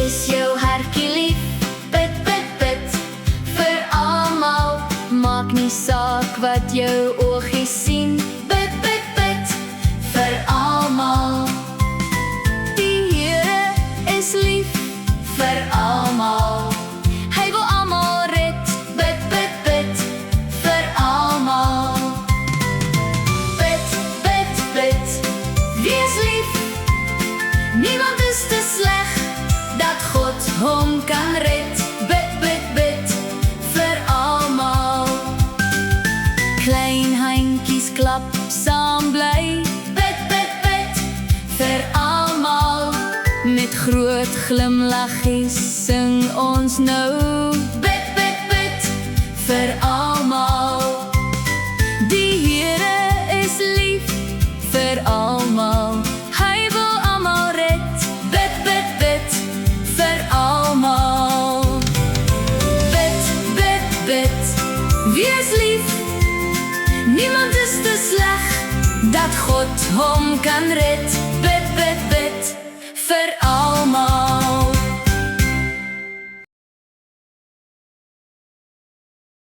is jou hartjie lief. Bid, bid, bid vir almal. Maak nie saak wat jou oogies sien. Bid, bid, bid vir almal. Die Here is lief vir almal. Hy wil almal red. Bid, bid, bid vir almal. Bid, bid, bid, wees lief. Niemand is te sleg dat God hom kan red. Bid, bid, bid vir almal. Klein handjies klap saam bly. Bid, bid, bid vir almal. Met groot glimlaggies sing ons nou. Bid, bid, bid vir almal. Die Here is lief vir almal. Hy wil almal red. Bid, bid, bid vir almal. Bid, bid, bid, wees lief. Niemand is te sleg dat God hom kan red. Bid, bid, bid vir almal.